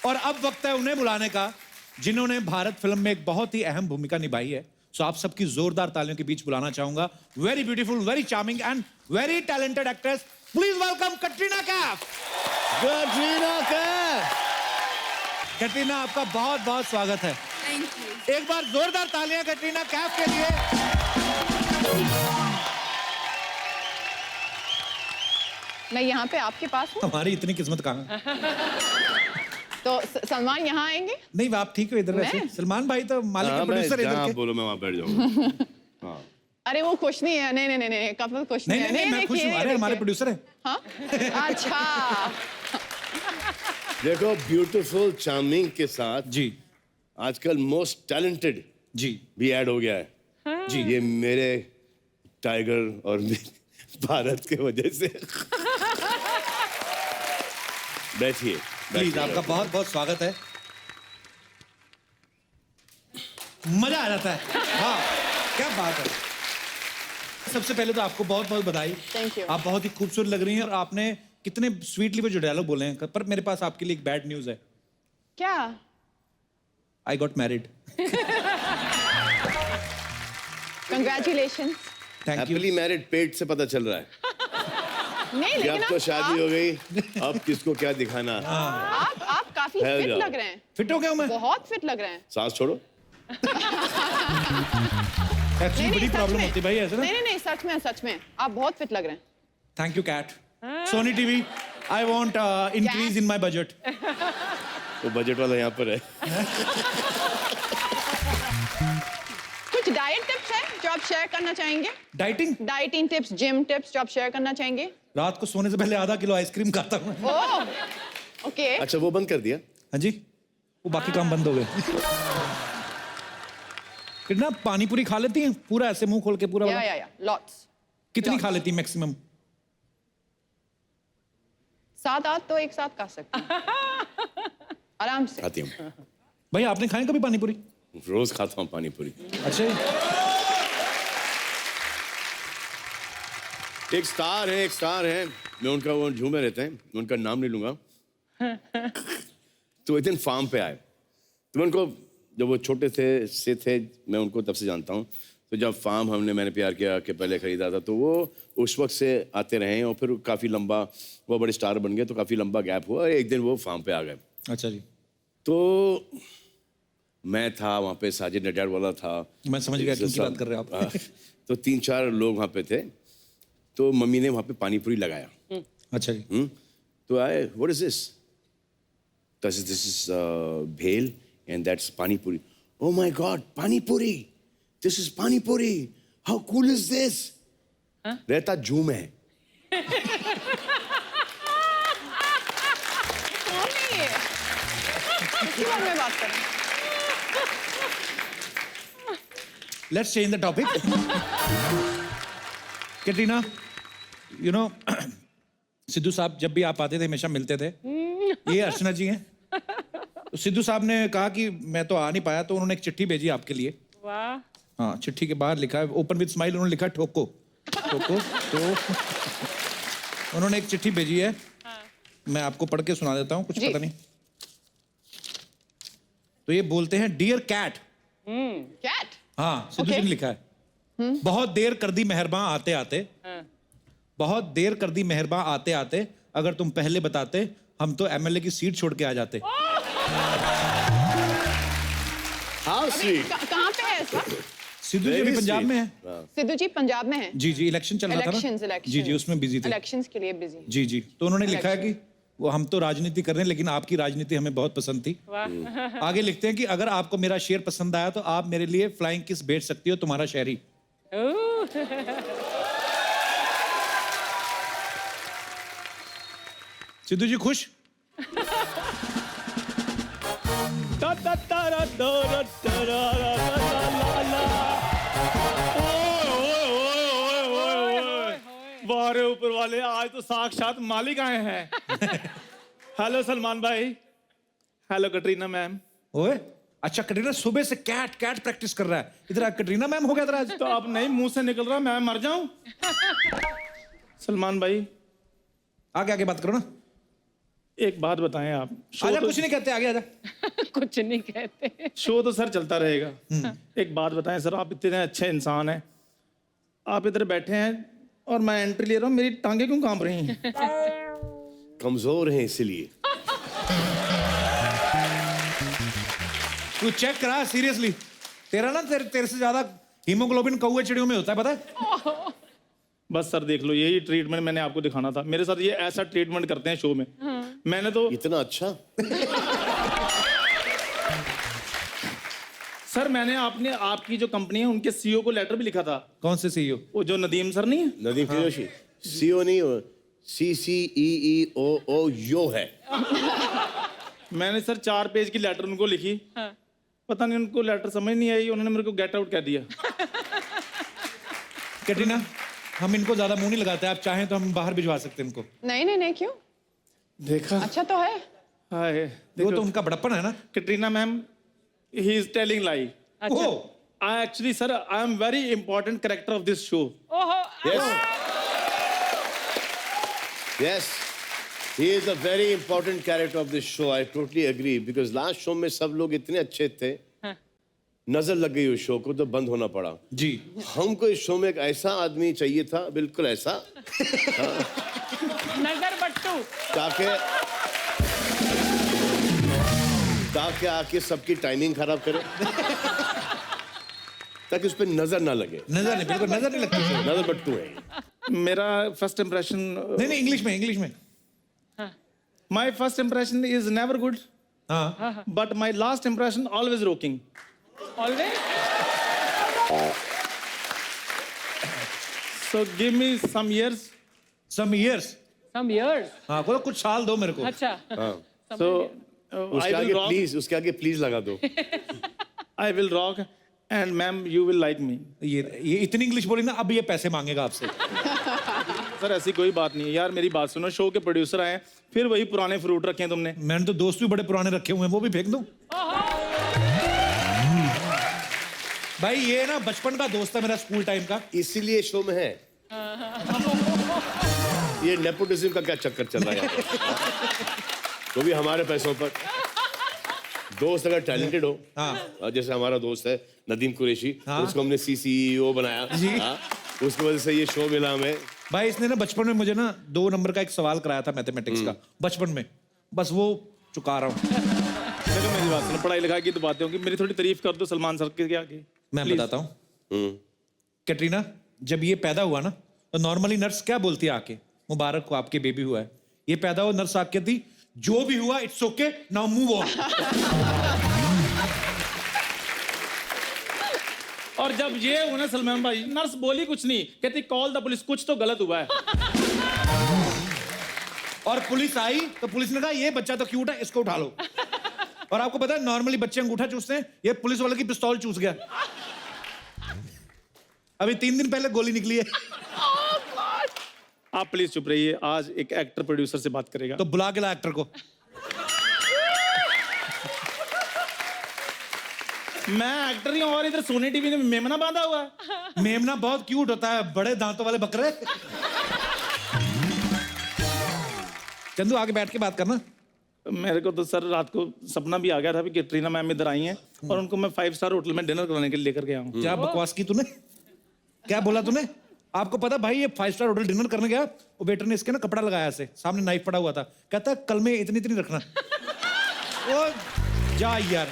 और अब वक्त है उन्हें बुलाने का जिन्होंने भारत फिल्म में एक बहुत ही अहम भूमिका निभाई है। सो आप सबकी जोरदार तालियों के बीच बुलाना चाहूंगा very beautiful, very charming and very talented actress, please welcome Katrina Kaif. Katrina Kaif. Katrina, आपका बहुत बहुत स्वागत है। Thank you. एक बार जोरदार तालियां कैटरीना कैफ के लिए। मैं यहाँ पे आपके पास हूँ। हमारी इतनी किस्मत कहाँ। तो सलमान यहाँ आएंगे? नहीं, आप ठीक हो इधर वैसे। सलमान भाई तो मालिक के प्रोड्यूसर इधर के। बोलो मैं वहाँ बैठ जाऊंगा। हाँ। अरे वो खुश नहीं है। नहीं नहीं नहीं, कपल खुश नहीं नहीं है। नहीं, मैं खुश हूँ। अरे हमारे प्रोड्यूसर है। हाँ अच्छा। देखो, ब्यूटीफुल चार्मिंग के साथ जी आजकल मोस्ट टैलेंटेड जी भी ऐड हो गया है। जी ये मेरे टाइगर और भारत के वजह से। बैठिए। प्लीज, आपका बहुत बहुत स्वागत है। मजा आ जाता है। हाँ, क्या बात है। सबसे पहले तो आपको बहुत बहुत बधाई। Thank you. आप बहुत ही खूबसूरत लग रही हैं और आपने कितने स्वीटली वो जो डायलॉग बोले हैं। पर मेरे पास आपके लिए एक बैड न्यूज है। क्या? I got married. Congratulation. Thank you. Happily married पेट से पता चल रहा है नहीं कि लेकिन अब तो शादी हो गई, अब किसको क्या दिखाना। आप काफी है फिट जाओ। लग रहे हैं। फिट हो गया हूं मैं। बहुत फिट लग रहे हैं। सांस छोड़ो। एक्चुअली बड़ी सच प्रॉब्लम में। होती है भाई ऐसे ना। नहीं नहीं नहीं, सच में आप बहुत फिट लग रहे हैं। Thank you Kat. Sony TV, I want increase in my budget. तो बजट वाला यहाँ पर है। कुछ डाइट टिप्स है जो आप शेयर करना चाहेंगे? डाइटिंग टिप्स, जिम टिप्स जो आप शेयर करना चाहेंगे? रात को सोने से पहले आधा किलो आइसक्रीम खाता हूँ। Oh okay. अच्छा, वो बंद कर दिया। हाँ जी, वो बाकी काम बंद हो गए। कितना पानी पूरी खा लेती हैं पूरा ऐसे मुंह खोल के पूरा वाला? या लॉट्स। कितनी खा लेती हैं मैक्सिमम? 7-8 तो एक साथ खा सकते हैं आराम से। खाती हूँ, भाई आपने खाए कभी पानी पूरी? रोज खाता हूँ पानी पूरी। अच्छा जी। एक स्टार है, मैं उनका वो झूमे रहते हैं, मैं उनका नाम नहीं लूंगा। तो एक दिन फार्म पे आए, तो मैं उनको जब वो छोटे थे मैं उनको तब से जानता हूँ। तो जब फार्म मैंने प्यार किया कि पहले खरीदा था, तो वो उस वक्त से आते रहे और फिर काफ़ी लंबा वो बड़े स्टार बन गए, तो काफ़ी लंबा गैप हुआ और एक दिन वो फार्म पे आ गए। अच्छा जी। तो मैं था वहाँ पे, साजिद नडियाड वाला था। मैं समझ गया किसकी बात कर रहे हो आप। तो 3-4 लोग वहाँ पे थे, तो मम्मी ने वहाँ पे पानी पूरी लगाया। अच्छा जी। तो आए, what is this? This is भेल एंड दैट्स पानी पूरी। ओह माय गॉड, पानी पूरी, दिस इज पानी पूरी, हाउ कूल इज दिस? रहता झूम है। कौन है ये? किसके बारे में बात कर रहे हैं? Let's change the topic. Katrina, you know Sidhu साहब जब भी आप आते थे हमेशा मिलते थे। ये अर्चना जी हैं। तो सिद्धू साहब ने कहा कि मैं तो आ नहीं पाया, तो उन्होंने एक चिट्ठी भेजी आपके लिए। वाह। हाँ, चिट्ठी के बाहर लिखा है ओपन विद स्माइल, उन्होंने लिखा ठोको ठोको। तो उन्होंने एक चिट्ठी भेजी है। मैं आपको पढ़ के सुना देता हूँ, कुछ जी। पता नहीं। तो ये बोलते हैं, डियर कैट। कैट? हाँ, सिद्धू जी Okay. ने लिखा है। बहुत देर कर दी मेहरबान आते आते, बहुत देर कर दी मेहरबान आते आते, अगर तुम पहले बताते हम तो एमएलए की सीट छोड़ के आ जाते। How sweet. कहाँ पे है इसका? सिद्धू जी अभी पंजाब में है। सिद्धू जी पंजाब में है। जी जी, इलेक्शन चल रहा था इलेक्शंस ना। जी जी, उसमें बिजी थे। इलेक्शंस के लिए बिजी। जी जी, तो उन्होंने लिखा है कि वो हम तो राजनीति कर रहे हैं, लेकिन आपकी राजनीति हमें बहुत पसंद थी। आगे लिखते हैं कि अगर आपको मेरा शेर पसंद आया तो आप मेरे लिए फ्लाइंग किस भेज सकती हो, तुम्हारा शेरी। सिद्धू जी खुश? वारे ऊपर वाले, आज तो साक्षात मालिक आए हैं। हेलो सलमान भाई। Hello Katrina ma'am. ओए, अच्छा कैटरीना सुबह से कैट प्रैक्टिस कर रहा है, इधर आ कैटरीना मैम हो गया तेरा आज। तो अब नहीं मुंह से निकल रहा, मैं मर जाऊं। सलमान भाई आगे आगे बात करो ना। एक बात बताएं आप, शो आजा, तो कुछ नहीं कहते, आगे आजा। कुछ नहीं कहते। शो तो सर चलता रहेगा। एक बात बताएं सर, आप इतने अच्छे इंसान हैं, आप इधर बैठे हैं और मैं एंट्री ले रहा हूँ, मेरी टांगे क्यों कांप रही हैं? कमजोर हैं इसलिए। तू चेक करा सीरियसली, तेरा ना तेरे से ज्यादा हीमोग्लोबिन कौवे चिड़ियों में होता है, पता है? बस सर देख लो, यही ट्रीटमेंट मैंने आपको दिखाना था। मेरे साथ ये ऐसा ट्रीटमेंट करते हैं शो में। मैंने तो इतना अच्छा? सर मैंने आपकी जो कंपनी है उनके सीईओ को लेटर भी लिखा था। कौन से सीईओ? वो जो नदीम सर नहीं है? नदीम फिरोशी सीओ नहीं हो, CCEEOO यो है। मैंने सर 4 पेज की लेटर उनको लिखी। पता नहीं उनको लेटर समझ नहीं आई, उन्होंने मेरे को गेट आउट कह दिया। कैटरीना, हम इनको ज्यादा मुंह नहीं लगाते, आप चाहें तो हम बाहर भिजवा सकते हैं इनको। नहीं नहीं नहीं, क्यों? देखा? अच्छा तो है। हाय, वो तो उनका बड़प्पन है ना। Katrina ma'am, he is telling लाई। अच्छा। I actually, sir, I am very important character of this show. ओहो। Yes, he is a very important character of this show. I totally agree because last show में सब लोग इतने अच्छे थे, नजर लग गई उस शो को तो बंद होना पड़ा। जी। हमको इस शो में एक ऐसा आदमी चाहिए था, बिल्कुल ऐसा, नजर बट्टू। ताकि आके सबकी टाइमिंग खराब करे, ताकि उस पर नजर ना लगे। नजर नहीं, बिल्कुल नजर नहीं लगती उसे। नजर बट्टू है। मेरा फर्स्ट इंप्रेशन, नहीं, इंग्लिश में। my first impression is never good, हाँ। but my last impression always rocking. Always? So give me some years. Some years। Some years. हाँ, बोलो कुछ साल दो मेरे को। अच्छा। So उसके I आगे will rock. उसके आगे प्लीज लगा दो। I will rock, and ma'am, you will like me. ये इतनी इंग्लिश बोली ना, अब ये पैसे मांगेगा आपसे। सर ऐसी कोई बात नहीं है यार, मेरी बात सुनो। शो के प्रोड्यूसर आए, फिर वही पुराने फ्रूट रखे हैं तुमने। मैंने तो दोस्त भी बड़े पुराने रखे हुए हैं, वो भी फेंक दूं? भाई ये ना बचपन का दोस्त है मेरा, स्कूल टाइम का। इसीलिए शो में है। ये नेपोटिज्म का क्या चक्कर चल रहा है यहाँ पे? तो भी हमारे पैसों पर। दोस्त अगर टैलेंटेड हो, हाँ। जैसे हमारा दोस्त है नदीम कुरैशी, हाँ। उसको हमने CCEO बनाया जी। हाँ, उसकी वजह से ये शो मिला हमें। भाई इसने ना बचपन में मुझे ना 2 नंबर का एक सवाल कराया था मैथमेटिक्स का, बचपन में। बस वो चुका रहा हूँ। देखो मेरी बात सुनो, पढ़ाई लिखाई की तो बातें होंगी, मेरी थोड़ी तारीफ कर दो सलमान सर के आगे। मैं Please. बताता हूँ। कैटरीना, जब ये पैदा हुआ ना, तो नॉर्मली नर्स क्या बोलती है आके, मुबारक हो आपके बेबी हुआ है। ये पैदा हुआ, नर्स आके थी, जो भी हुआ it's okay, now move on. और जब ये उन्हें सलमान भाई, नर्स बोली कुछ नहीं, कहती कॉल द पुलिस, कुछ तो गलत हुआ है। और पुलिस आई तो पुलिस ने कहा ये बच्चा तो क्यूट है, इसको उठा लो। और आपको पता है नॉर्मली बच्चे अंगूठा चूसते हैं, ये पुलिस वाले की पिस्तौल चूस गया। अभी 3 दिन पहले गोली निकली है। आप प्लीज चुप रहिए, आज एक एक्टर प्रोड्यूसर से बात करेगा। तो बुला के ला एक्टर को। मैं एक्टर ही हूँ और इधर सोनी टीवी ने मेमना बांधा हुआ है। मेमना बहुत क्यूट होता है, बड़े दांतों वाले बकरे। चंदू आगे बैठ के बात करना। मेरे को तो सर रात को सपना भी आ गया था कि कैटरीना मैम इधर आई हैं और उनको मैं 5 स्टार होटल में डिनर कराने के लिए लेकर गया हूँ। क्या बकवास की तूने? क्या बोला तूने? आपको पता भाई ये 5 स्टार होटल डिनर करने गया, वो वेटर ने इसके ना कपड़ा लगाया से, सामने नाइफ पड़ा हुआ था, कहता है कल में इतनी इतनी रखना। ओ जा यार,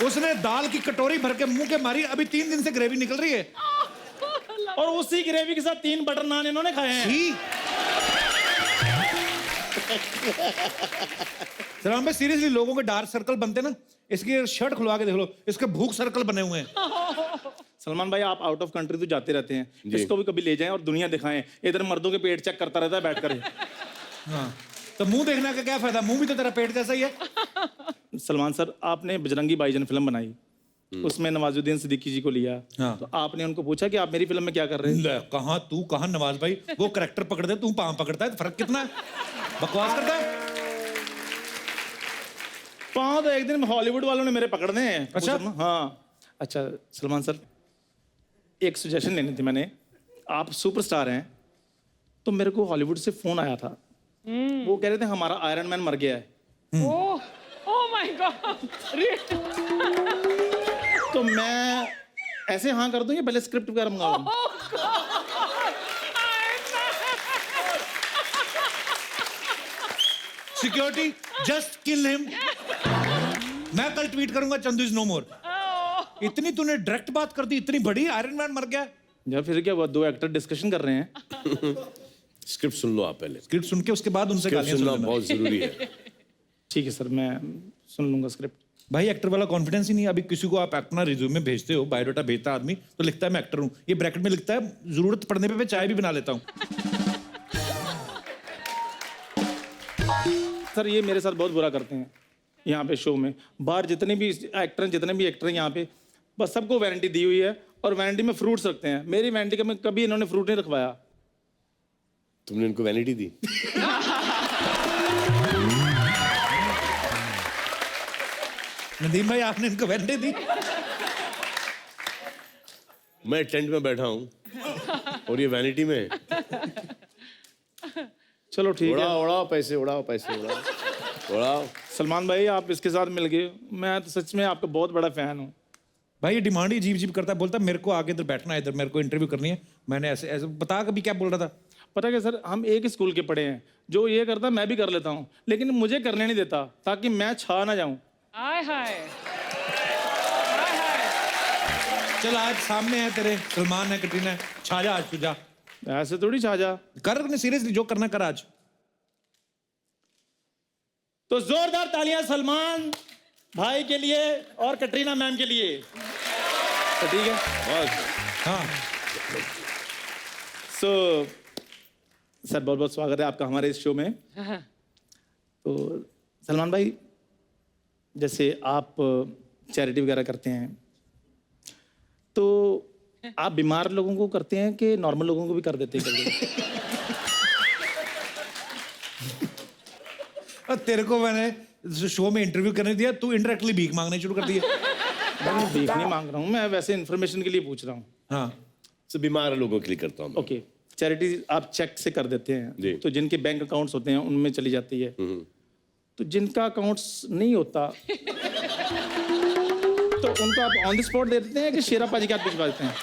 उसने दाल की कटोरी भर के मुंह के मारी, अभी 3 दिन से ग्रेवी निकल रही है। और उसी ग्रेवी के साथ 3 बटर नान इन्होंने खाए हैं। छी। सलाम भाई सीरियसली, लोगों के डार्क सर्कल बनते ना, इसकी शर्ट खुलवा के देख लो, इसके भूख सर्कल बने हुए हैं। सलमान भाई आप आउट ऑफ कंट्री तो जाते रहते हैं, इसको भी कभी ले जाएं और दुनिया दिखाएं। इधर मर्दों के पेट चेक करता रहता है बैठकर। हाँ, तो मुंह देखने का क्या फायदा, मुंह भी तो तेरा पेट जैसा ही है। सलमान सर, आपने बजरंगी भाईजान फिल्म बनाई, उसमें नवाजुद्दीन सिद्दीकी जी को लिया। हाँ। तो आपने उनको पूछा कि आप मेरी फिल्म में क्या कर रहे हैं? कहाँ तू कहाँ नवाज भाई, वो करेक्टर पकड़ दे, तू पाँव पकड़ता है, फर्क कितना है? बकवास करता है। पाँव तो एक दिन हॉलीवुड वालों ने मेरे पकड़ने हैं। अच्छा? हाँ। अच्छा सलमान सर, एक सजेशन लेनी थी मैंने। आप सुपरस्टार हैं, तो मेरे को हॉलीवुड से फोन आया था वो कह रहे थे हमारा आयरन मैन मर गया है। Oh my God. तो मैं ऐसे हाँ कर दूं या पहले स्क्रिप्ट वगैरह मंगा लूं? Security just kill him. मैं कल ट्वीट करूंगा चंदू इज नो मोर। इतनी तूने डायरेक्ट बात कर दी, इतनी बड़ी, आयरन मैन मर गया। या फिर क्या हुआ, दो एक्टर डिस्कशन कर रहे हैं। स्क्रिप्ट सुन लो आप पहले, स्क्रिप्ट सुन के उसके बाद उनसे स्क्रिप्ट गालियां सुनना सुन लेना। बहुत जरूरी है। ठीक है सर, मैं सुन लूंगा स्क्रिप्ट। भाई एक्टर वाला कॉन्फिडेंस ही नहीं। अभी किसी को आप अपना रिज्यूमे भेजते हो, बायोडाटा भेजता है आदमी, तो लिखता है मैं एक्टर हूं, ये ब्रैकेट में लिखता है जरूरत पड़ने पे मैं चाय भी बना लेता हूं। सर ये मेरे साथ बहुत बुरा करते हैं यहाँ पे शो में। बाहर जितने भी एक्टर हैं यहाँ पे, बस सबको वारंटी दी हुई है और वारंटी में फ्रूट्स रखते हैं। मेरी वारंटी में कभी इन्होंने फ्रूट नहीं रखवाया। तुमने इनको वैनिटी दी? नदीम भाई आपने इनको वैलिडिटी दी? मैं टेंट में बैठा हूँ और ये वैनिटी में। चलो ठीक है। उड़ाओ पैसे, उड़ाओ पैसे, उड़ाओ। सलमान भाई आप इसके साथ मिल गए, मैं तो सच में आपका बहुत बड़ा फैन हूँ। भाई ये डिमांड ही अजीब अजीब करता है, बोलता है मेरे को आगे इधर बैठना है, इधर मेरे को इंटरव्यू करनी है। मैंने ऐसे ऐसे बता, कभी क्या बोल रहा था? पता क्या सर, हम एक ही स्कूल के पढ़े हैं। जो ये करता मैं भी कर लेता हूँ, लेकिन मुझे करने नहीं देता ताकि मैं छा ना जाऊँ। हाय हाय। चल आज सामने है तेरे, सलमान है, कटरीना है, छा जा आज तू, जा। ऐसे थोड़ी छा जा। कर, सीरियसली जो करना कर आज। तो जोरदार तालियां सलमान भाई के लिए और कटरीना मैम के लिए। तो ठीक है। हाँ सर बहुत बहुत स्वागत है आपका हमारे इस शो में। तो सलमान भाई, जैसे आप चैरिटी वगैरह करते हैं, तो आप बीमार लोगों को करते हैं कि नॉर्मल लोगों को भी कर देते हैं कभी? और तेरे को मैंने शो में इंटरव्यू करने दिया, तू इनडायरेक्टली भीख मांगने शुरू कर दिया। मैं भीख नहीं मांग रहा हूँ, मैं वैसे इन्फॉर्मेशन के लिए पूछ रहा हूँ। हाँ सब बीमार लोगों के लिए करता हूँ। ओके, चैरिटी आप चेक से कर देते जी। हैं, तो जिनके बैंक अकाउंट्स होते हैं उनमें चली जाती है। तो जिनका अकाउंट्स नहीं होता तो उनको आप ऑन द स्पॉट दे देते हैं कि शेरा पाजी के हाथ भिजवा देते हैं?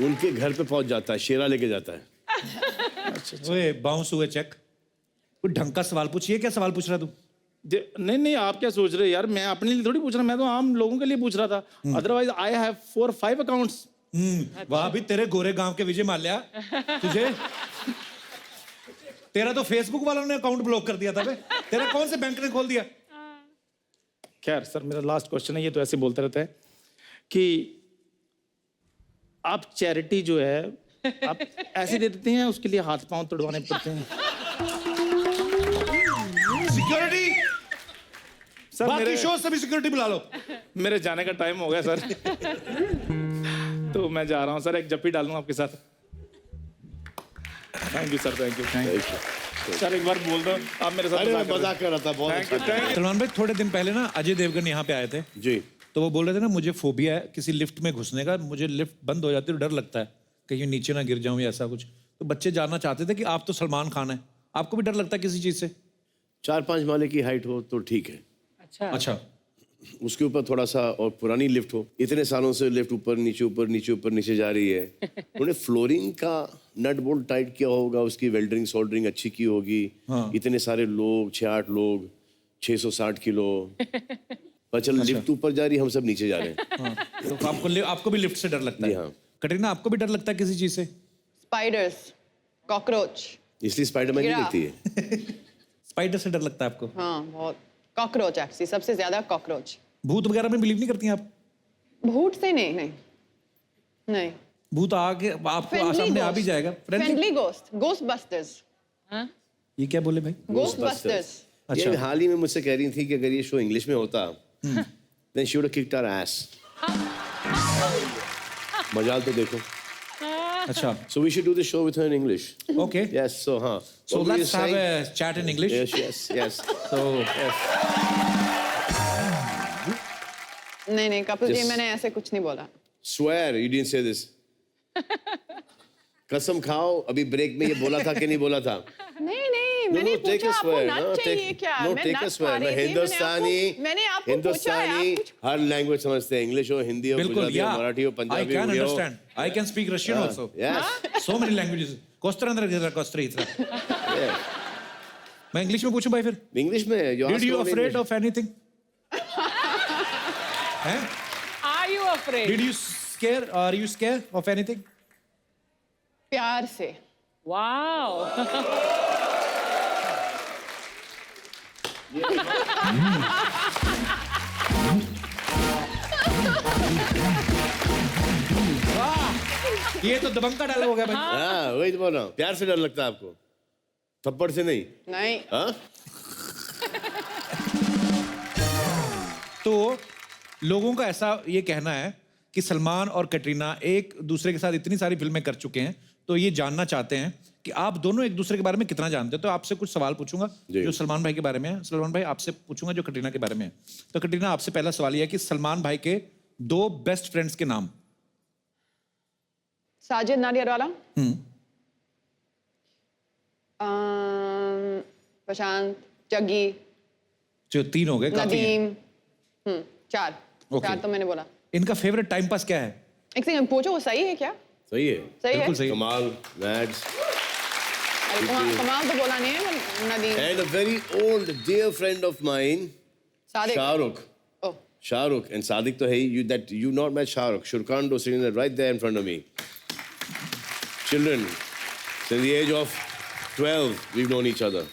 उनके घर पे पहुंच जाता है, शेरा लेके जाता है। ओए बाउंस हुए चेक। कोई ढंग का सवाल पूछिए। क्या सवाल पूछ रहा तू? नहीं नहीं, आप क्या सोच रहे हैं यार, मैं अपने लिए थोड़ी पूछ रहा, मैं तो आम लोगों के लिए पूछ रहा था। Otherwise I have 4-5 accounts. वाह भी तेरे गोरे गांव के विजय माल्या, तुझे तेरा तो फेसबुक वालों ने अकाउंट ब्लॉक कर दिया था बे। तेरा कौन से बैंक ने खोल दिया? खैर सर, मेरा लास्ट क्वेश्चन है, ये तो ऐसे बोलते रहता है कि आप चैरिटी जो है आप ऐसे दे देते हैं, उसके लिए हाथ पांव तोड़वाने पड़ते हैं? सिक्योरिटी सर बाकी शो से भी सिक्योरिटी बुला लो। मेरे जाने का टाइम हो गया सर। तो मैं जा रहा हूँ सर, एक जप्पी डालूंगा आपके साथ। Thank you sir, thank you. Sir एक बार बोल दो, आप मेरे साथ अरे मैं मजाक मजाक कर रहा था, बहुत Thank you, अच्छा। thank you। सलमान भाई थोड़े दिन पहले ना अजय देवगन यहाँ पे आए थे, जी। तो वो बोल रहे थे ना मुझे फोबिया है किसी लिफ्ट में घुसने का, मुझे लिफ्ट बंद हो जाती है तो डर लगता है कहीं नीचे ना गिर जाऊं या ऐसा कुछ। तो बच्चे जानना चाहते थे कि आप तो सलमान खान है, आपको भी डर लगता है किसी चीज से? 4-5 माले की हाइट हो तो ठीक है, अच्छा अच्छा उसके ऊपर थोड़ा सा और पुरानी लिफ्ट हो। इतने सालों से लिफ्ट ऊपर नीचे जा रही है। उन्होंने फ्लोरिंग का नट बोल्ट टाइट किया होगा, उसकी वेल्डरिंग सोल्डरिंग अच्छी की होगी। इतने सारे लोग, 6-8 लोग, 660 किलो। पर चल लिफ्ट ऊपर जा रही है, हम सब नीचे जा रहे हैं। तो आपको भी लिफ्ट से डर लगता है? हाँ। कटरीना आपको भी डर लगता है किसी चीज से? Spiders, cockroach. इसलिए स्पाइडरमैन नहीं गिरा। दिखती है। स्पाइडर से डर लगता है आपको? हाँ बहुत। कॉकरोच एक्चुअली सबसे ज्यादा कॉकरोच। भूत वगैरह में बिलीव नहीं करती हैं आप? भूत से नहीं, नहीं नहीं। भूत आके आपको सामने आ भी जाएगा। Friendly ghost, ghost busters. ये क्या बोले भाई? Ghost busters. अच्छा। ये हाल ही में मुझसे कह रही थी कि अगर ये शो इंग्लिश में होता then she would have kicked our ass. मजाल तो देखो। अच्छा So we should do the show with her in English. okay, Yes, so हाँ। so What were you let's have saying? a chat in English. Yes. So नहीं नहीं Kapil ji, Just- मैंने ऐसे कुछ नहीं बोला। Swear you didn't say this. कसम खाओ, अभी ब्रेक में ये बोला था कि नहीं बोला था? नहीं नहीं, मैंने पूछा आपको नट चाहिए क्या? नो मैं टेक नट अ स्वेयर। खा मैं रही थी, मैंने आपको हिंदुस्तानी पूछा, हर लैंग्वेज समझते हैं, इंग्लिश हो, हिंदी हो, बिल्कुल गुजराती हो, या मराठी हो, आई पंजाबी कैन हो, understand, I can speak Russian also, yes so many languages, कोस्त्रा मैं इंग्लिश में पूछूं भाई फिर? इंग्लिश में did you afraid of anything? हैं? Are you afraid? Did you scare, are you scare of anything? प्यार से। Wow. ये तो दबंग का डायलॉग हो गया भाई। हाँ वही तो बोल रहा हूँ, प्यार से डर लगता है आपको, थप्पड़ से नहीं। नहीं, हाँ तो लोगों का ऐसा ये कहना है कि सलमान और कैटरीना एक दूसरे के साथ इतनी सारी फिल्में कर चुके हैं, तो ये जानना चाहते हैं कि आप दोनों एक दूसरे के बारे में कितना जानते हो। तो आपसे कुछ सवाल पूछूंगा जी। जो सलमान भाई के बारे में है, सलमान भाई आपसे पूछूंगा जो कैटरीना के बारे में है। तो कैटरीना, आपसे पहला सवाल यह है कि सलमान भाई के 2 बेस्ट फ्रेंड्स के नाम। साजिद नाडियाडवाला, प्रशांत, जग्गी, जो 3 हो गए, काफी हैं। नदीम, 4 Okay. 4 तो मैंने बोला। इनका फेवरेट टाइम पास क्या है? एक सेकंड, पूछो वो सही है क्या? सही है, सही है? बिल्कुल सही। कमाल, मैड्स अरे कमाल तो बोला नहीं है, Nadeem. and a very old dear friend of mine, Sadiq. Shahrukh. Oh, Shahrukh and Sadiq to hey, you not met Shahrukh. Shurkando sitting there right there in front of me. Children, since the age of 12, we've known each other.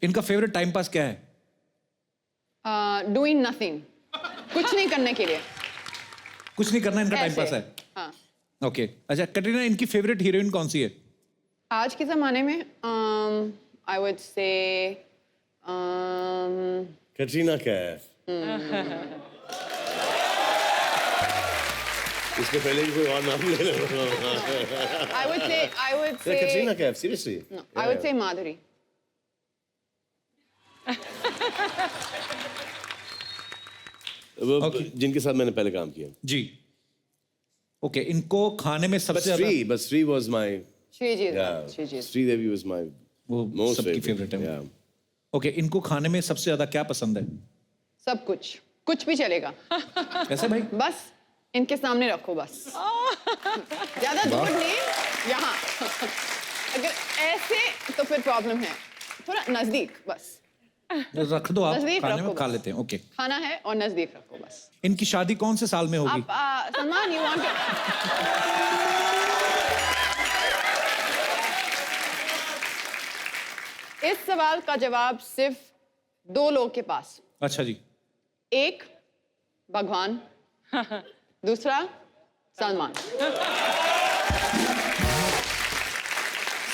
इनका favourite time pass क्या है? Doing nothing, कुछ नहीं करने के लिए। कुछ नहीं करना इनका टाइम ऐसे। पास है। हाँ, ओके, अच्छा कैटरीना, इनकी फेवरेट हीरोइन कौन सी है? आज के ज़माने में आई वुड से Katrina Kaif. इसके पहले भी कोई और नाम ले लो। I would say Katrina Kaif, seriously. I would say Madhuri. Okay. जिनके साथ मैंने पहले काम किया। जी। ओके, इनको खाने में But सबसे ज्यादा Sri was my, Sriji, yeah, Sriji. Sri Devi was my वो most सबकी favorite. फेवरेट है। Yeah. ओके, इनको खाने में सबसे ज्यादा क्या पसंद है? सब कुछ, कुछ भी चलेगा, ऐसे भाई? बस इनके सामने रखो बस। ज्यादा दूर नहीं, यहाँ। अगर ऐसे तो फिर प्रॉब्लम है, थोड़ा नजदीक बस। रख दो आप, नजदीक खाने रखो में खा बस। लेते हैं। ओके, खाना है और नजदीक रखो बस। इनकी शादी कौन से साल में होगी? आप सलमान, यू वांट इस सवाल का जवाब सिर्फ 2 लोग के पास। अच्छा जी। एक भगवान, दूसरा सलमान।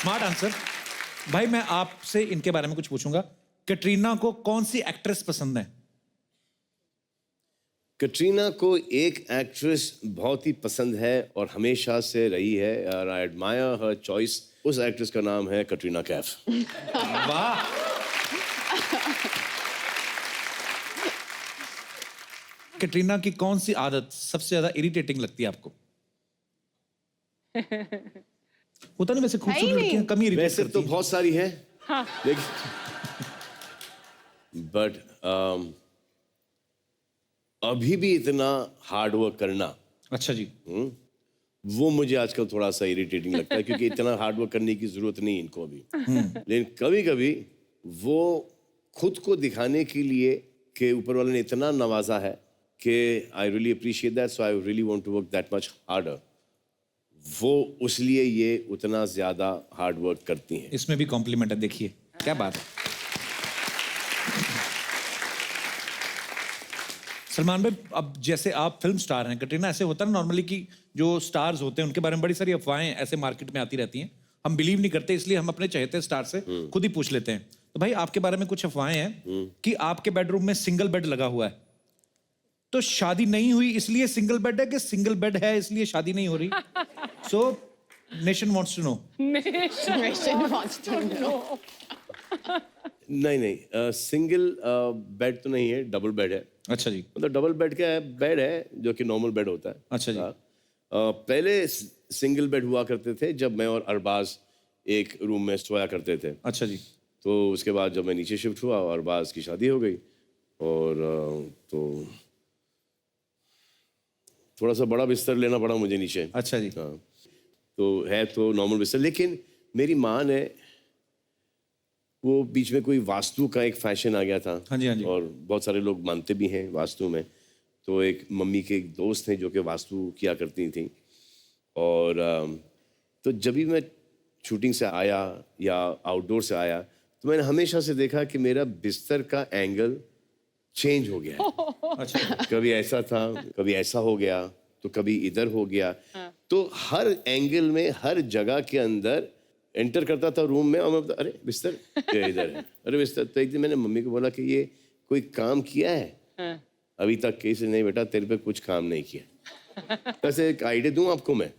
Smart answer. भाई मैं आपसे इनके बारे में कुछ पूछूंगा। कैटरीना को कौन सी एक्ट्रेस पसंद है? कटरीना को एक एक्ट्रेस बहुत ही पसंद है और हमेशा से रही है, और आई एडमायर हर चॉइस। उस एक्ट्रेस का नाम है कटरीना कैफ। वाह। कैटरीना की कौन सी आदत सबसे ज्यादा इरिटेटिंग लगती है आपको? होता नहीं वैसे खूबसूरत नहीं। लड़कियां कम ही इरिटेट वैसे करती तो हैं। बहुत सारी है, लेकिन बट अभी भी इतना हार्ड वर्क करना, अच्छा जी। वो मुझे आजकल थोड़ा सा इरिटेटिंग लगता है, क्योंकि इतना हार्ड वर्क करने की जरूरत नहीं इनको अभी। लेकिन कभी कभी वो खुद को दिखाने के लिए कि ऊपर वाले ने इतना नवाजा है कि I really appreciate that, so I really want to work that much harder. वो उसलिए ये उतना ज्यादा हार्ड वर्क करती हैं। इसमें भी कॉम्प्लीमेंट है, देखिए क्या बात है। सलमान भाई, अब जैसे आप फिल्म स्टार हैं, कैटरीना, ऐसे होता है ना नॉर्मली कि जो स्टार्स होते हैं उनके बारे में बड़ी सारी अफवाहें ऐसे मार्केट में आती रहती हैं, हम बिलीव नहीं करते, इसलिए हम अपने चहेते स्टार से खुद ही पूछ लेते हैं। तो भाई आपके बारे में कुछ अफवाहें हैं कि आपके बेडरूम में सिंगल बेड लगा हुआ है, तो शादी नहीं हुई इसलिए सिंगल बेड है कि सिंगल बेड है इसलिए शादी नहीं हो रही? So nation wants to know. Nation wants to know. नहीं, सिंगल बेड तो नहीं है, डबल बेड है। अच्छा जी। मतलब डबल बेड क्या है, बेड है जो कि नॉर्मल बेड होता है। अच्छा जी। हाँ, पहले सिंगल बेड हुआ करते थे जब मैं और अरबाज एक रूम में सोया करते थे। अच्छा जी। तो उसके बाद जब मैं नीचे शिफ्ट हुआ और अरबाज की शादी हो गई और तो थोड़ा सा बड़ा बिस्तर लेना पड़ा मुझे नीचे। अच्छा जी। हाँ, तो है तो नॉर्मल बिस्तर, लेकिन मेरी माँ ने वो बीच में कोई वास्तु का एक फैशन आ गया था। हाँ जी, हाँ जी। और बहुत सारे लोग मानते भी हैं वास्तु में। तो एक मम्मी के एक दोस्त हैं जो कि वास्तु किया करती थी। और तो जब भी मैं शूटिंग से आया या आउटडोर से आया तो मैंने हमेशा से देखा कि मेरा बिस्तर का एंगल चेंज हो गया है। अच्छा। कभी ऐसा था, कभी ऐसा हो गया, तो कभी इधर हो गया। तो हर एंगल में, हर जगह के अंदर एंटर करता था रूम में और मैं अरे बिस्तर ये इधर है, अरे बिस्तर। तो एक दिन मैंने मम्मी को बोला कि ये कोई काम किया है? अभी तक किसी नहीं, बेटा तेरे पे कुछ काम नहीं किया। वैसे एक आइडिया दूं आपको मैं,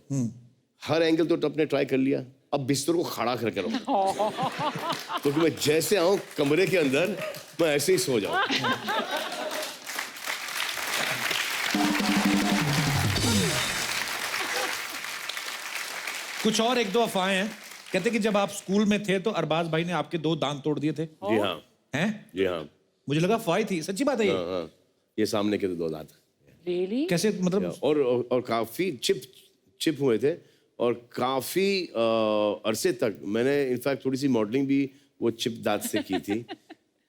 हर एंगल तो आपने ट्राई कर लिया, अब बिस्तर को खड़ा करके रखो क्योंकि मैं जैसे आऊं कमरे के अंदर मैं ऐसे ही सो जाऊं। कुछ और एक दो अफवाहें हैं, कहते कि जब आप स्कूल में थे तो अरबाज भाई ने आपके 2 दांत तोड़ दिए थे। जी हाँ, हैं? जी हाँ, मुझे लगा अफवाह थी, सच्ची बात है ये? हाँ, ये सामने के तो 2 दांत। Really? कैसे मतलब? और काफी चिप हुए थे और काफी अरसे तक मैंने इनफैक्ट थोड़ी सी मॉडलिंग भी वो चिप दांत से की थी।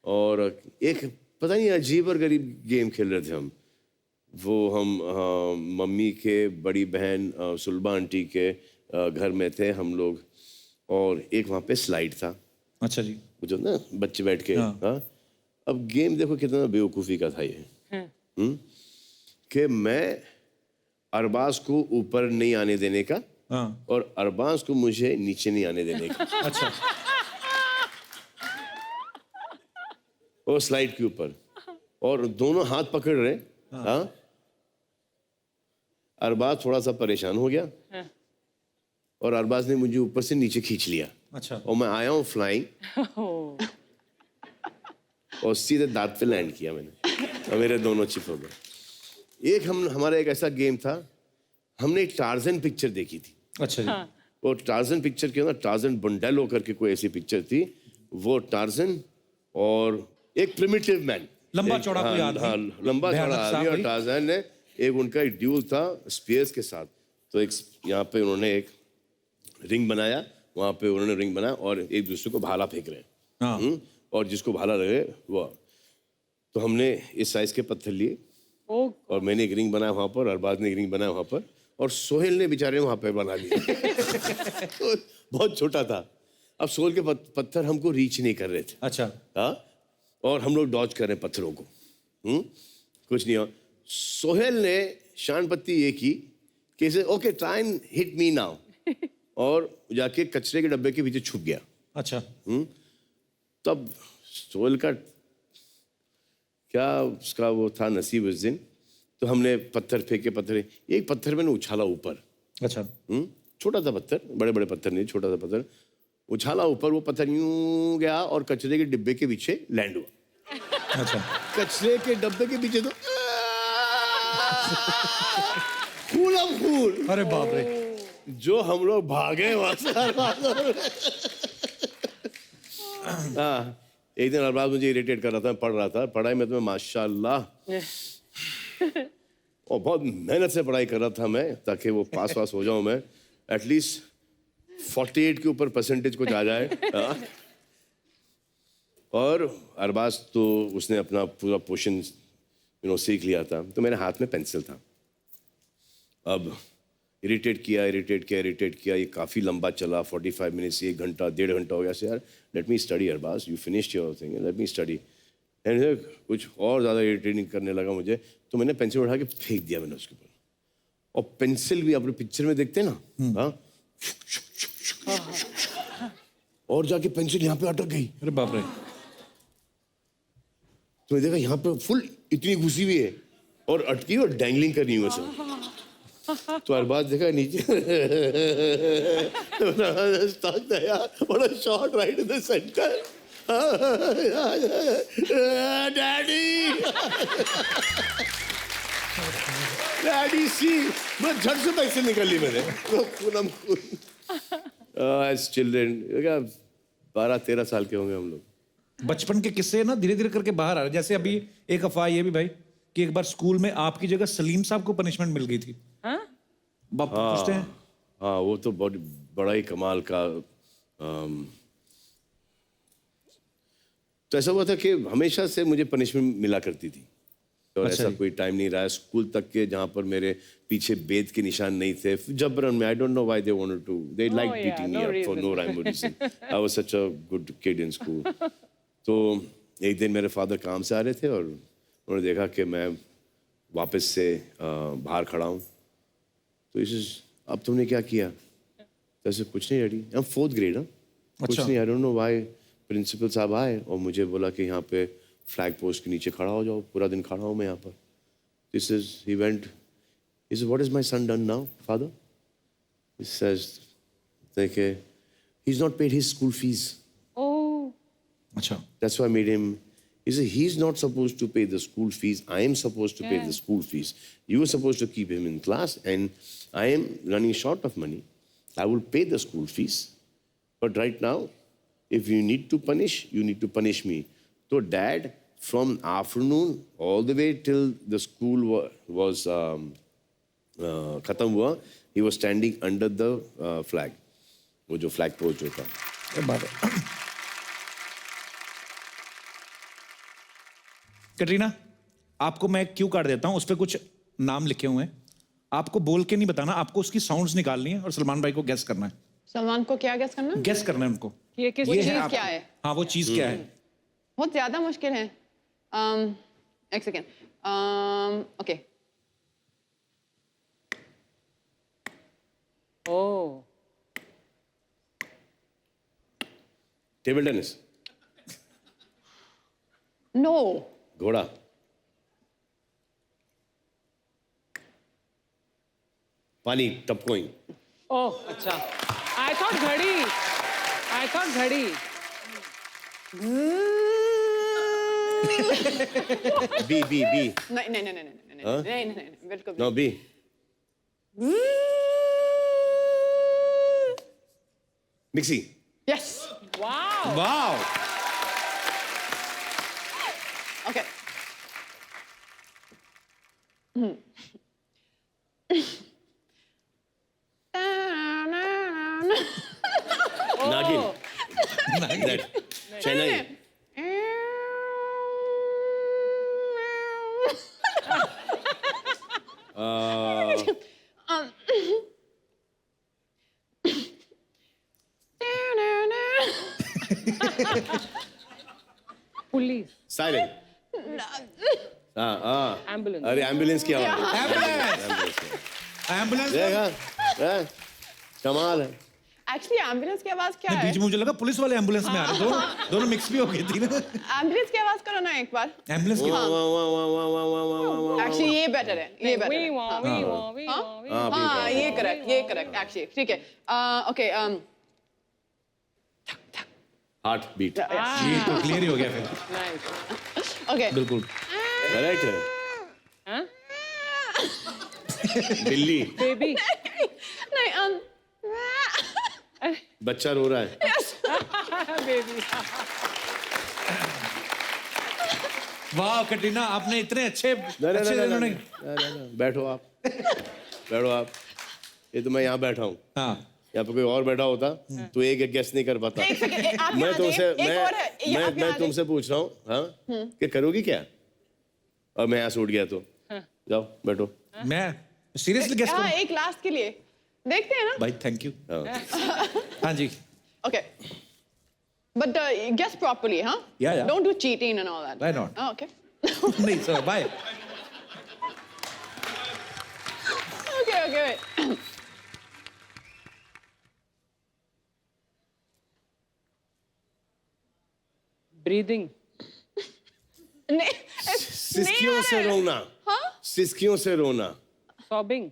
और एक पता नहीं अजीब और गरीब गेम खेल रहे थे हम। वो हम मम्मी के बड़ी बहन सुलभा आंटी के घर में थे हम लोग और एक वहाँ पे स्लाइड था। अच्छा जी। वो जो ना बच्चे बैठ के हाँ। हाँ। अब गेम देखो कितना बेवकूफ़ी का था ये कि मैं अरबाज को ऊपर नहीं आने देने का हाँ। और अरबाज को मुझे नीचे नहीं आने देने का। अच्छा। और स्लाइड के ऊपर और दोनों हाथ पकड़ रहे। हाँ। अरबाज थोड़ा सा परेशान हो गया और अरबाज ने मुझे ऊपर से नीचे खींच लिया। अच्छा। और मैं आया हूँ फ्लाइंग और सीधे दांत पे लैंड किया मैंने और मेरे दोनों चिप हो गए। एक हमारा एक ऐसा गेम था, हमने एक टार्जन पिक्चर देखी थी। अच्छा जी। वो टार्जन पिक्चर के अंदर टार्जन बंडेलो करके कोई ऐसी पिक्चर थी। वो टार्जन और एक प्रिमिटिव मैन, लंबा चौड़ा कोई आदमी। हाँ, लंबा भयानक चौड़ा सा आदमी और कोई। टार्जन ने एक उनका एक ड्यूल था स्पीयर्स के साथ। तो एक यहाँ पे उन्होंने एक रिंग बनाया, वहाँ पे उन्होंने रिंग बनाया और एक दूसरे को भाला फेंक रहे हैं। हाँ। और जिसको भाला लगे वो। तो हमने इस साइज के पत्थर लिए Oh, और मैंने एक रिंग बनाया वहाँ पर, अरबाज ने एक रिंग बनाया वहाँ पर और सोहेल ने बेचारे वहाँ पे बना लिया। तो बहुत छोटा था। अब सोहेल के पत्थर हमको रीच नहीं कर रहे थे। अच्छा। हाँ, और हम लोग डॉज कर रहे हैं पत्थरों को। कुछ नहीं हुआ। सोहेल ने शान पत्ती ये की कि इसे okay try and hit me now और जाके कचरे के डब्बे के पीछे छुप गया। अच्छा। तब सोहेल का क्या उसका वो था नसीब उस दिन। तो हमने पत्थर फेंके, एक पत्थर मैंने उछाला ऊपर। अच्छा। छोटा सा पत्थर, बड़े बड़े पत्थर नहीं, छोटा सा पत्थर उछाला ऊपर। वो पत्थर यूं गया और कचरे के डिब्बे के पीछे लैंड हुआ। अच्छा। कचरे के डब्बे के पीछे तो फूल अब फूल। अरे बाप रे। जो हम लोग भागे वहां से। हाँ, एक दिन अरबाज मुझे इरिटेट कर रहा था, पढ़ रहा था। पढ़ाई में तो मैं माशाल्लाह और बहुत मेहनत से पढ़ाई कर रहा था मैं ताकि वो पास हो जाऊं मैं। एटलीस्ट 48 के ऊपर परसेंटेज कुछ आ जाए। हाँ। और अरबाज तो उसने अपना पूरा पोर्शन सीख लिया था। तो मेरे हाथ में पेंसिल था। अब इरिटेट किया। ये काफ़ी लंबा चला, 45 मिनट्स, 1 घंटा, 1.5 घंटा हो गया। से यार let me study Arbaaz, you finished your thing, let me study. And कुछ और ज़्यादा इरिटेटिंग करने लगा मुझे। तो मैंने पेंसिल उठा के फेंक दिया मैंने उसके ऊपर। और पेंसिल भी अपने पिक्चर में देखते हैं ना, हाँ, और जाके पेंसिल यहाँ पे अटक गई। अरे बाप रे। तो मैं देखा यहाँ पे फुल इतनी घुसी हुई है और अटकी और डैंगलिंग कर रही हूँ ऐसे। तो अरबाज देखा नीचे। बड़ा shot right in the centre. Daddy. Daddy सी मैं झट से तक से निकल ली मैंने पूनम एज चिल्ड्रन 12-13 साल के होंगे हम लोग। बचपन के किस्से ना धीरे धीरे करके बाहर आ रहे हैं। जैसे अभी एक अफवाह ये भी भाई कि एक बार स्कूल में आपकी जगह सलीम साहब को पनिशमेंट मिल गई थी। हाँ? बाप पूछते हैं। हाँ वो तो बहुत बड़ा ही कमाल का तो ऐसा हुआ था कि हमेशा से मुझे पनिशमेंट मिला करती थी और अच्छा ऐसा जी। कोई टाइम नहीं रहा है स्कूल तक के जहाँ पर मेरे पीछे बेद के निशान नहीं थे जबरन में I don't know why they wanted to they like yeah, beating me no up for reason. No rhyme और reason I was such a good kid in school. तो एक दिन मेरे फादर काम से आ रहे थे और उन्होंने देखा कि मैं वापस से बाहर खड़ा हूँ तो इसे अब तुमने क्या किया? तो ऐसे कुछ नहीं daddy I am 4th grade कुछ अच्छा। नहीं I don't know why principal साहब आए और मुझे बोला कि यहाँ पे फ्लैग पोस्ट के नीचे खड़ा हो जाओ पूरा दिन खड़ा हूँ मैं यहाँ पर। This is he went he said what is my son done now father? He says like he's not paid his school fees Oh. अच्छा that's why I made him he said he's not supposed to pay the school fees I am supposed to pay Yeah. the school fees you are supposed to keep him in class and I am running short of money I will pay the school fees but right now if you need to punish you need to punish me so dad from afternoon all the way till the school was खत्म हुआ he was standing under the flag वो जो flag post जो था। क्या बात है। कटरीना आपको मैं क्यू कार्ड देता हूं उस पर कुछ नाम लिखे हुए हैं आपको बोल के नहीं बताना आपको उसकी साउंड्स निकालनी है और सलमान भाई को गेस करना है। सलमान को क्या गेस करना? गेस करना है उनको ये किस वो ये चीज आपको- क्या है? हाँ वो चीज क्या है। बहुत ज्यादा मुश्किल है। एक second. Okay Oh. Table tennis no घोड़ा पानी टपकोई Oh, अच्छा. I thought घड़ी. I thought घड़ी. बी बी बी नहीं नहीं नहीं नहीं नहीं हाँ? नहीं नहीं नहीं बिल्कुल no B mixie yes Wow. Wow okay नागिन दैट चेन्नई Police. साइलेंट हाँ हाँ Ambulance. अरे एम्बुलेंस की आवाज एम्बुलेंस देखा हाँ? कमाल है एक्चुअली एम्बुलेंस की आवाज क्या है? बीच में मुझे लगा पुलिस वाले एम्बुलेंस में आ रहे दोनों दोनों मिक्स भी हो गई थी ना। एम्बुलेंस की आवाज करो ना एक बार। एम्बुलेंस की वाह वाह वाह वाह वाह वाह वाह वाह वाह वाह एक्चुअली ये बेटर है ये बेटर We है। want, we want, we want, we हाँ, want. हाँ ये करेक्ट एक्चुअली ठीक है। ओके हार्ट बीट ये तो क्लियर ही हो गया फिर। Nice. ओके बिल्कुल करेक्ट है Huh? बिल्ली Baby. नहीं बच्चा रो रहा है Baby. वाह कटरीना आपने इतने अच्छे अच्छे इन्होंने बैठो आप बैठो आप ये तो मैं यहाँ बैठा हूँ हाँ यहाँ पे कोई और बैठा होता तो एक गेस नहीं कर पाता एक सेकंड आप मैं यहाँ तुमसे आइए, एक और है, ये आप मैं यहाँ तुमसे पूछ रहा हूँ हाँ कि करोगी क्या और मैं यहाँ से उठ गया तो जाओ बैठो मैं सीरियसली गेस हाँ करूं एक लास्ट के लिए देखते हैं ना। भाई थैंक यू हाँ। हाँ जी ओके बट गेस प्रॉपर्ली हाँ Yeah, yeah. Don't do cheating and all that Why not? Okay नहीं sir bye okay okay Breathing. सिस्कियों से रोना सिस्कियों से रोना Sobbing.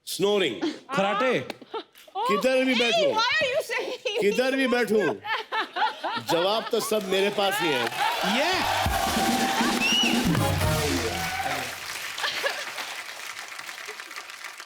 स्नोरिंग कराटे किधर भी बैठूं Why are you saying? किधर भी बैठूं जवाब तो सब मेरे पास ही है ये